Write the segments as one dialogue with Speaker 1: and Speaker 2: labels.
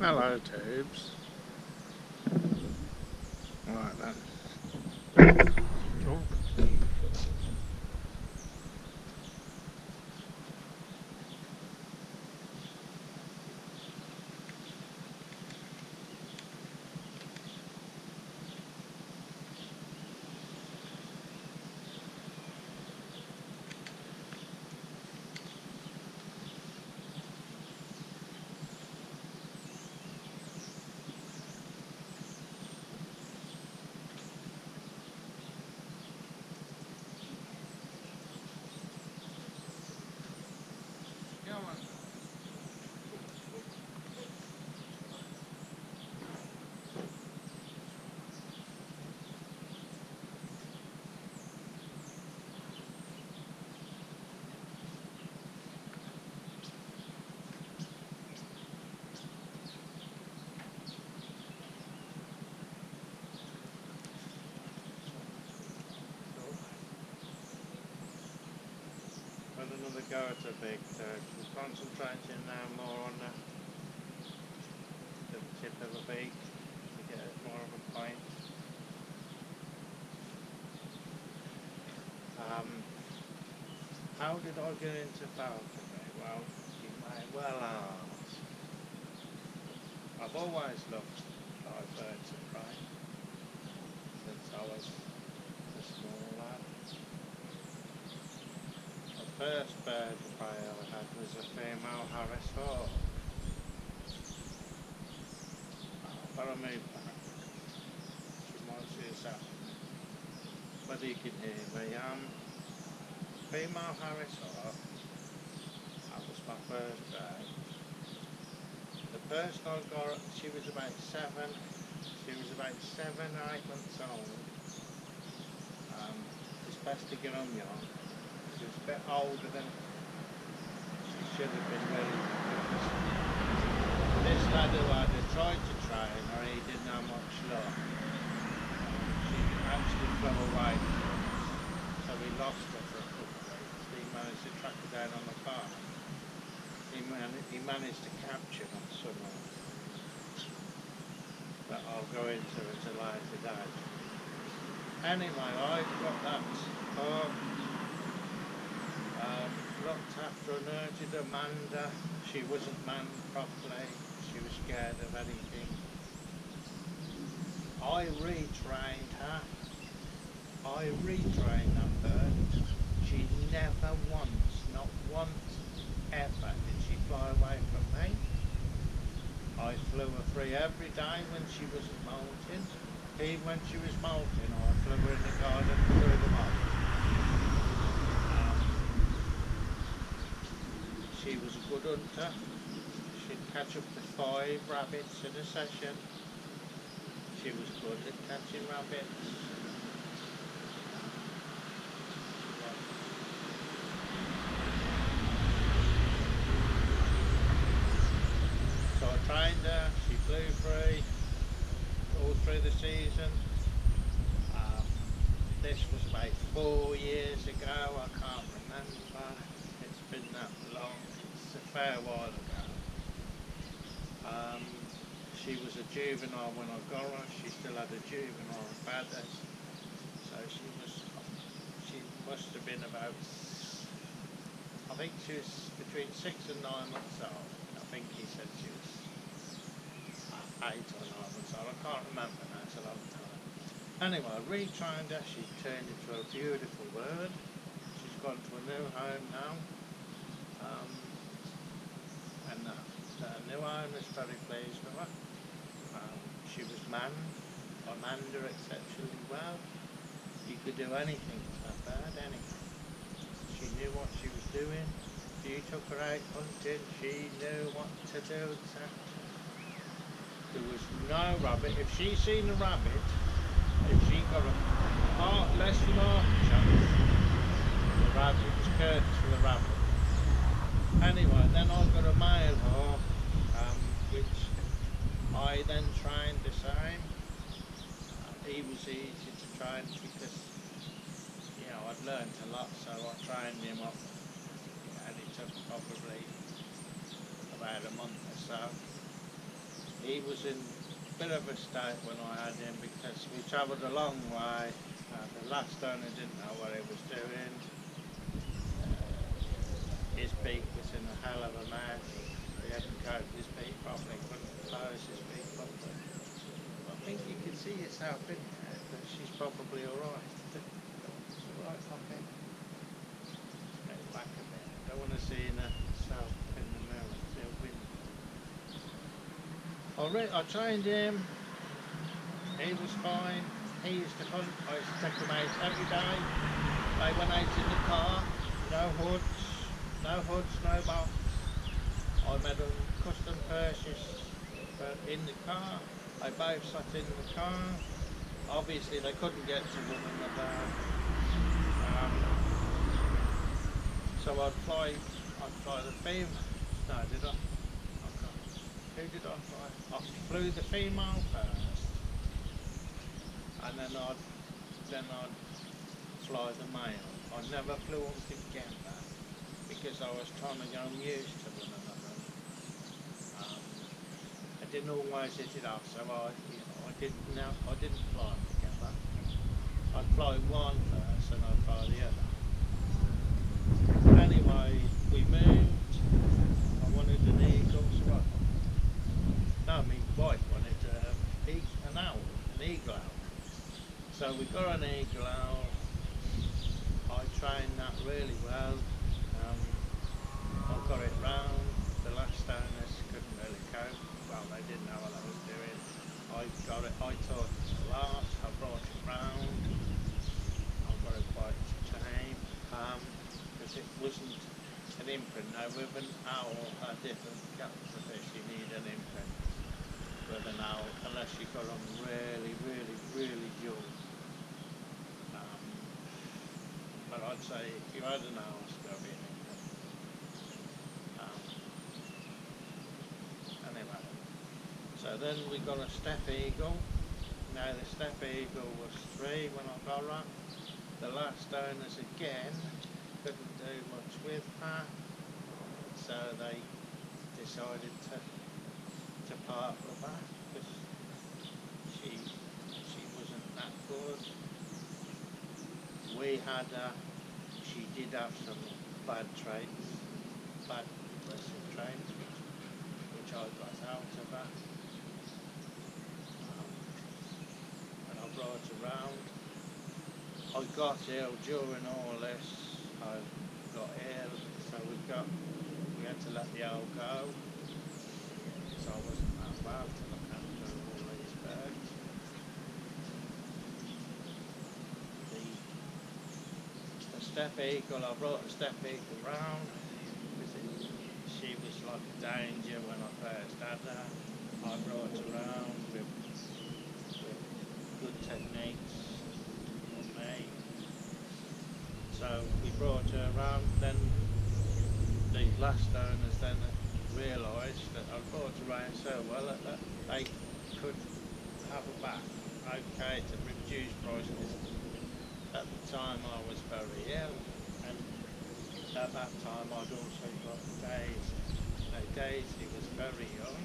Speaker 1: Hello, tubes. Right then. Oh. Come on. Had another go at a big turd. We're concentrating now more on the tip of the beak to get more of a point. How did I get into falconry? Well, you may well ask. I've always loved live birds of prey since I was a small lad. The first bird of prey I had was a female Harris hawk. But I moved back. She might see us out. Whether you can hear me. Female Harris hawk. That was my first bird. The first I got, she was about 7 or 8 months old. It's best to get on young. She was a bit older than she should have been really. This lad who had tried to train her, he didn't have much luck. She actually flew away, so we lost her for a couple of weeks. He managed to track her down on the farm. He managed to capture her somehow. But I'll go into it at a later date. Anyway, I got that hawk. Looked after her, nurtured Amanda. She wasn't manned properly. She was scared of anything. I retrained her. I retrained that bird. She never once, not once ever, did she fly away from me. I flew her free every day when she wasn't molting. Even when she was molting, I flew her in the garden through the mold. She was a good hunter. She'd catch up to 5 rabbits in a session. She was good at catching rabbits. So I trained her, she flew free all through the season. This was about 4 years ago, I can't remember. It's been that long, it's a fair while ago. She was a juvenile when I got her. She still had a juvenile feather. So she must have been about, I think she was between 6 and 9 months old. I think he said she was 8 or 9 months old. I can't remember now, it's a long time. Anyway, I retrained her. She turned into a beautiful bird. She's gone to a new home now. And the new owner's very pleased with her. She was manned. I manned her exceptionally well. You could do anything to that bird, anything. She knew what she was doing. If you took her out hunting, she knew what to do exactly. There was no rabbit. If she seen a rabbit, if she got a less than half chance, the rabbit was courteous for the rabbit. Anyway, then I got a male hawk, which I then trained the same. He was easy to train because, I'd learnt a lot, so I trained him up, and it took probably about a month or so. he was in a bit of a state when I had him because we travelled a long way. The last owner didn't know what he was doing. His beak was in a hell of a mess. He hadn't coated his beak properly, couldn't close his beak properly. I think you can see yourself in there, but she's probably alright. It's alright, I think. Get back a bit. I don't want to see herself in the mirror. Still winning. I trained him. He was fine. He used to hunt. I used to take him out every day. They went out in the car. No hoods, no box. I made them custom purchase in the car. They both sat in the car. Obviously they couldn't get to them in the van. So I'd fly the female. No, did I? Who did I fly? I flew the female first, and then I'd fly the male. I never flew them together because I was trying to get them used to one another. I didn't always hit it off, so I didn't fly them together. I'd fly one first and I'd fly the other. Anyway, we moved. I wanted an eagle, so no, my wife wanted an eagle owl. So we got an eagle owl. I trained that really well. I got it round. The last owners couldn't really cope. Well, they didn't know what I was doing. I taught it a lot. I brought it round. I got it quite tame because it wasn't an imprint. Now with an owl, a different kettle of fish, you need an imprint with an owl, unless you got them really, really, really young. But I'd say if you had an owl, it's got to be an imprint. Anyway, so then we got a steppe eagle. Now the steppe eagle was 3 when I got her. The last owners again couldn't do much with her, so they decided to part with her because she wasn't that good. We had she did have some bad traits, bad aggressive traits, which I got out of her. And I brought her round. I got ill during all this. I got ill, so we had to let the owl go. So I wasn't that bad to look after all these birds. The steppe eagle, I brought the steppe eagle round because she was like a danger when I first had her. I brought her round with good techniques on me. So we brought her around, then the last owners then realised that I brought her around so well that they could have her back, okay, to reduce prices. At the time I was very ill, and at that time I'd also got Daisy. Now Daisy was very young.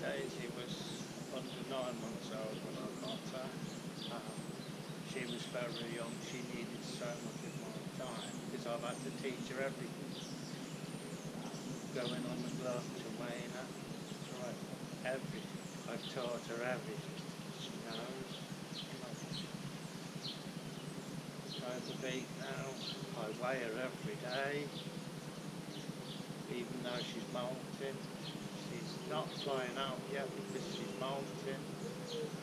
Speaker 1: Daisy was under 9 months old when I got her. She was very young. She needed so much of my time because I've had to teach her everything. Going on the glove to weigh her, right, everything. I've taught her everything. She knows. Trying to beat now. I weigh her every day, even though she's molting. She's not flying out yet because she's molting.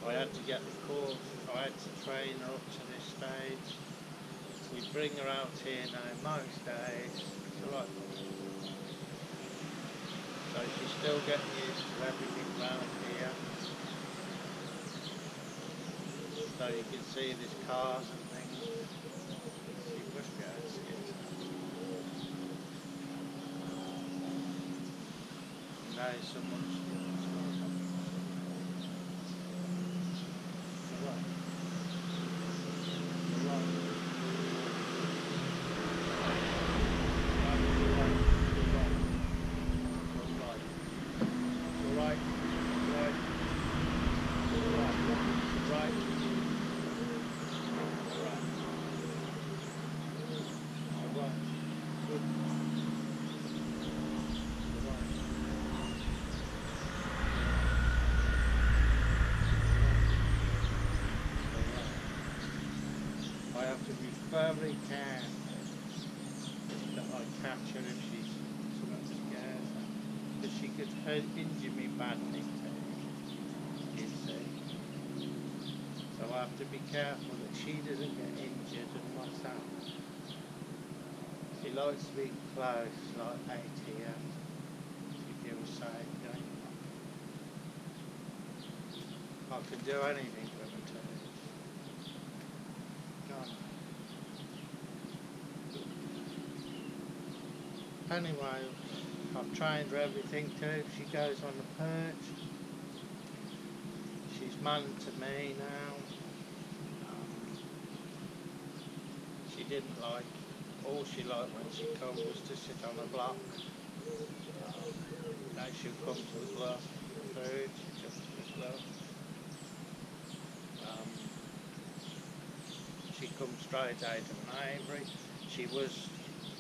Speaker 1: I had to get the course. I had to train her up to this stage. We bring her out here now most days. So she's still getting used to everything around here. So you can see there's cars and things. She must be able to see it. Now someone's right. very careful that I catch her if she's somewhat scared. Because she could injure me badly too, you see. So I have to be careful that she doesn't get injured and myself. She likes to be close, like 8 here. She feels safe doing that. I can do anything with her too. Anyway, I've trained her everything too. She goes on the perch. She's man to me now. She didn't like, all she liked when she come was to sit on a block. Now she'll come to the bluff for food, she jumps to the bluff. She comes straight out of Maybury. She was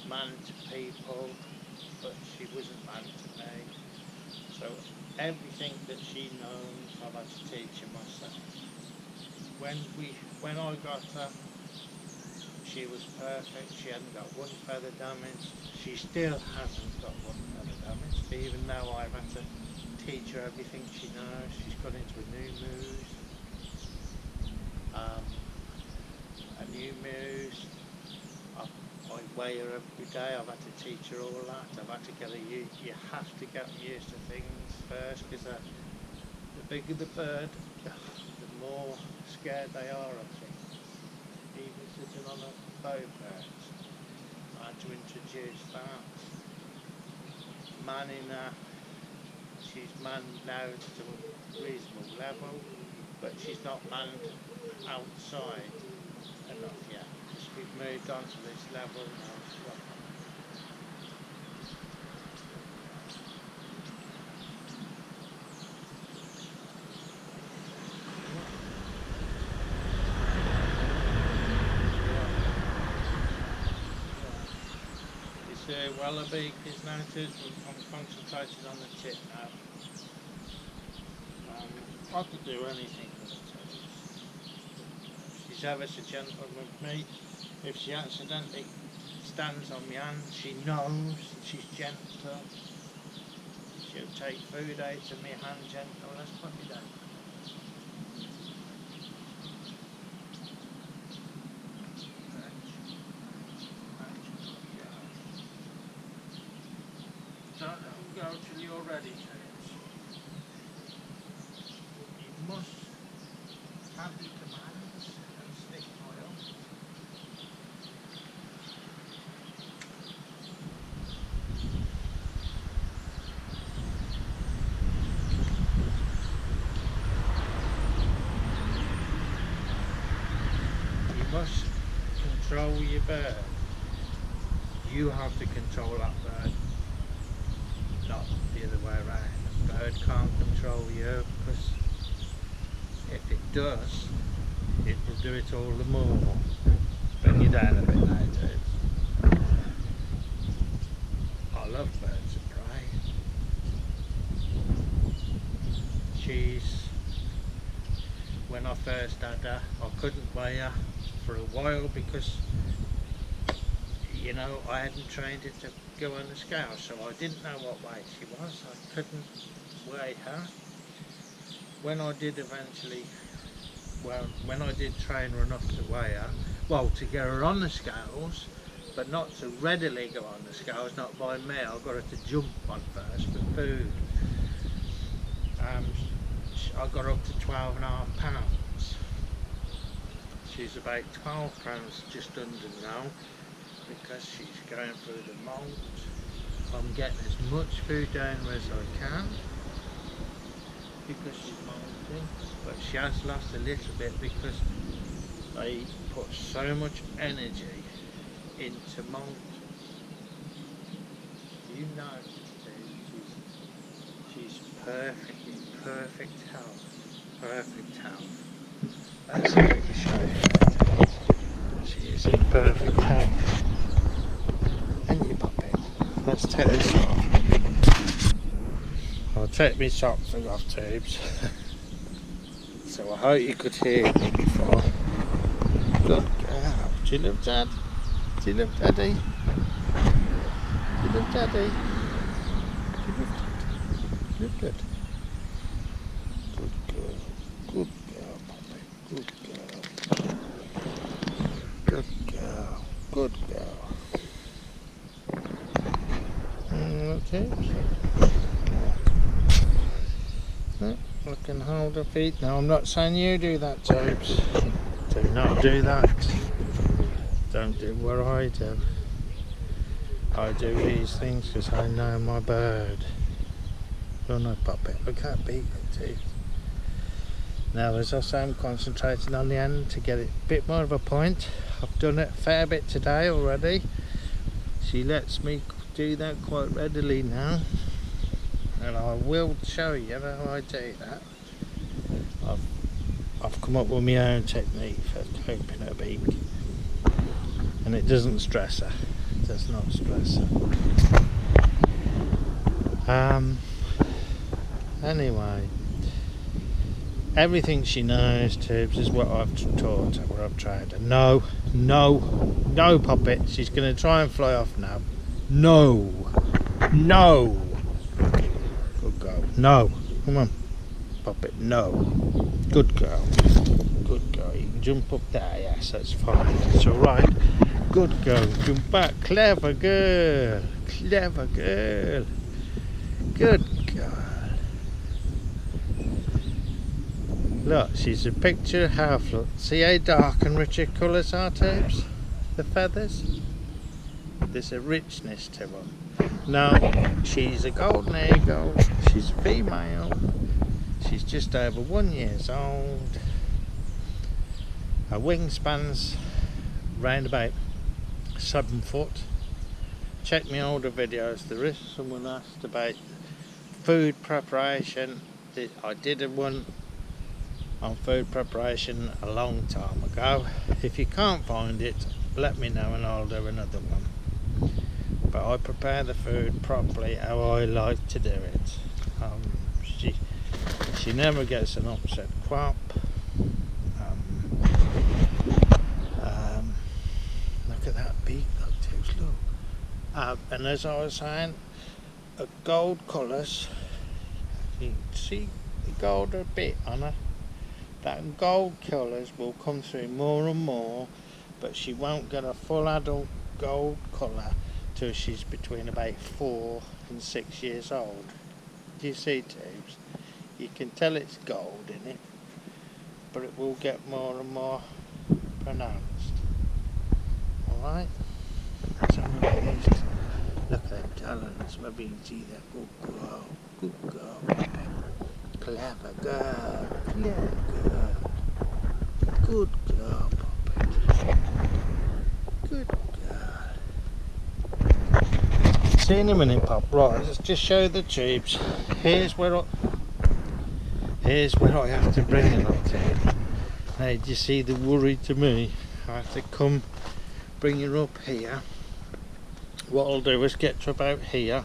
Speaker 1: man to people, but she wasn't man to me. So everything that she knows, I've had to teach her myself. When I got her, she was perfect. She hadn't got one feather damage. She still hasn't got one feather damage, even though I've had to teach her everything she knows. She's got into a new muse. I weigh her every day. I've had to teach her all that. I've had to get her used. You have to get them used to things first, because the bigger the bird, the more scared they are of things. Even sitting on a bow perch, I had to introduce that. Manning her, she's manned now to a reasonable level, but she's not manned outside enough yet. We've moved on to this level now. You see, Wallaby is now too, I'm concentrated on the tip now. I could do anything with her. She's ever so gentle with me. If she accidentally stands on my hand, she knows she's gentle. She'll take food out of my hand gentle. Let's put it down. Don't let them go till you're ready, James. You must have your commands and stick loyal. Must control your bird. You have to control that bird, not the other way around. The bird can't control you, because if it does, it will do it all the more. Bring you down a bit now, dude. I love birds of prey. When I first had her, I couldn't weigh her for a while because, you know, I hadn't trained it to go on the scale, so I didn't know what weight she was. I couldn't weigh her. When I did eventually, when I did train her enough to weigh her, well, to get her on the scales, but not to readily go on the scales, not by me. I got her to jump on first for food. I got her up to 12.5 pounds. She's about 12 pounds just under now, because she's going through the molt. I'm getting as much food down as I can because she's molting, but she has lost a little bit because they put so much energy into molt. You know, she's perfect, in perfect health, perfect health. Let's see if we can show you. She is in perfect health. And you pop it. Let's take this off. I'll take my socks off, tubes. So I hope you could hear me before. Good girl. Do you love Dad? Do you love Daddy? Do you love Daddy? Do you love Dad? Do you love Dad? Good girl. Good girl, Poppy. Good girl. Good girl. Good girl. Okay. No, I can hold her feet. Now I'm not saying you do that, Tobes. Do not do that. Don't do what I do. I do these things because I know my bird. Don't I, Puppet? Look at that beak, too. Now, as I say, I'm concentrating on the end to get it a bit more of a point. I've done it a fair bit today already. She lets me do that quite readily now. And I will show you how I do that. I've come up with my own technique for coping her beak. And it doesn't stress her. It does not stress her. Anyway, everything she knows, Tubes, is what I've taught her, what I've trained her. No, no, no, Puppet. She's going to try and fly off now. No, no. Good girl. No. Come on, Puppet. No. Good girl. Good girl. You can jump up there. Yes, that's fine. It's all right. Good girl. Jump back. Clever girl. Clever girl. Good girl. Look, she's a picture of how, see how dark and rich her colours are, Tubes? The feathers? There's a richness to them. Now, she's a golden eagle, she's a female, she's just over 1 year old. Her wingspan's round about 7 foot. Check my older videos, there is someone asked about food preparation. I did one on food preparation a long time ago. If you can't find it, let me know and I'll do another one. But I prepare the food properly how I like to do it. She never gets an upset crop. Look at that beak, look, Tubes, look. And as I was saying, gold colours, you can see the gold a bit on her. That gold colours will come through more and more, but she won't get a full adult gold colour till she's between about 4 and 6 years old. Do you see, Tubes? You can tell it's gold in it, but it will get more and more pronounced. Alright? So look at them talons, maybe you can see that. Good girl, good girl. Clever girl, clever girl. Good girl, Puppet. Good girl. See you in a minute, Pop. Right, let's just show the Tubes. Here's where I have to bring it up to. Now, do you see the worry to me? I have to come bring her up here. What I'll do is get to about here,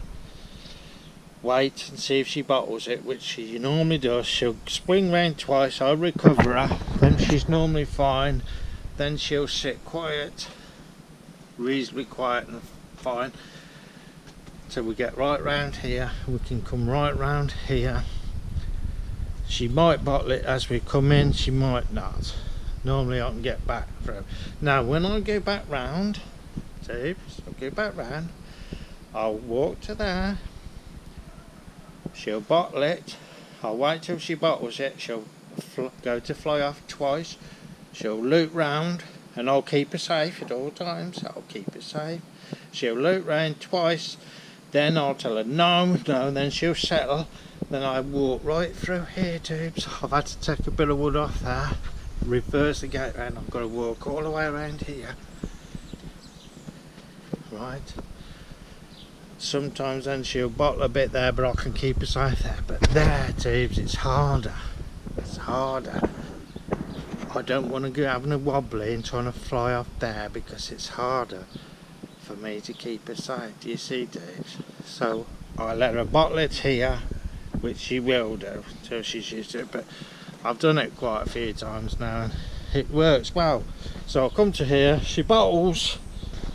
Speaker 1: wait and see if she bottles it, which she normally does. She'll swing round twice, I'll recover her, then she's normally fine, then she'll sit quiet, reasonably quiet and fine, till we get right round here. We can come right round here. She might bottle it as we come in, she might not. Normally I can get back through. Now when I go back round, Tubes, I'll go back round, I'll walk to there, she'll bottle it, I'll wait till she bottles it, she'll go to fly off twice, she'll loop round, and I'll keep her safe at all times, I'll keep her safe, she'll loop round twice, then I'll tell her no, no, then she'll settle, then I walk right through here, Tubes. I've had to take a bit of wood off there, reverse the gate round, I've got to walk all the way around here. Right, sometimes then she'll bottle a bit there, but I can keep her safe there. But there, Tubes, it's harder. It's harder. I don't want to go having a wobbly and trying to fly off there because it's harder for me to keep her safe. Do you see, Tubes? So I let her bottle it here, which she will do until she's used to it. But I've done it quite a few times now, and it works well. So I come to here, she bottles,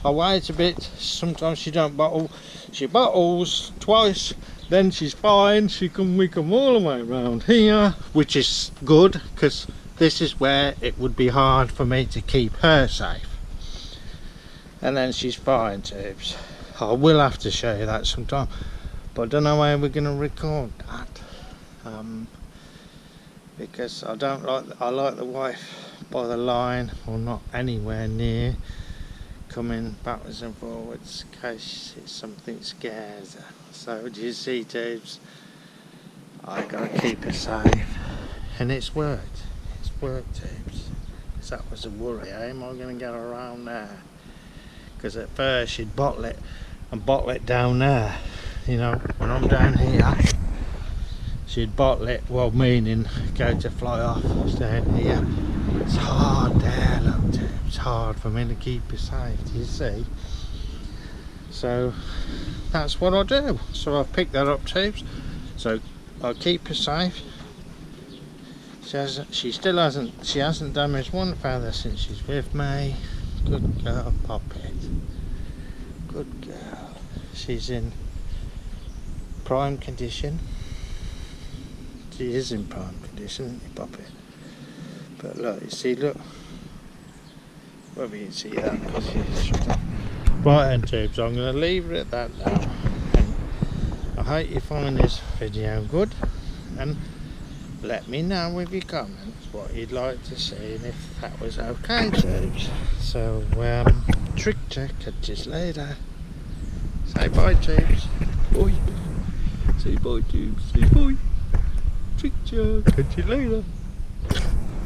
Speaker 1: I wait a bit, sometimes she don't bottle, she bottles twice, then she's fine. We come all the way around here, which is good, because this is where it would be hard for me to keep her safe. And then she's fine, tubes. I will have to show you that sometime, but I don't know how we're going to record that. Because I like the wife by the line, or not anywhere near, coming backwards and forwards in case something scares her. So do you see, tubes? I gotta keep her safe, and it's worked. It's worked, tubes. Because that was a worry. How am I going to get around there? Because at first she'd bottle it and bottle it down there. You know, when I'm down here, she'd bottle it, well, meaning go to fly off down here. It's hard there, look, tubes. It's hard for me to keep her safe, do you see? So that's what I do. So I've picked that up, tubes. So I'll keep her safe. She hasn't damaged one feather since she's with me. Good girl, Poppet. Good girl. She's in prime condition. She is in prime condition, isn't she, Poppet? But look, you see, look. Whether you can see that, because she's shut up. Right then, tubes, I'm going to leave it at that now. And I hope you find this video good, and let me know with your comments what you'd like to see and if that was okay, tubes. So trick check, catch you later. Say bye, tubes. Bye. Say bye, tubes. Say bye. Trick check, catch you later.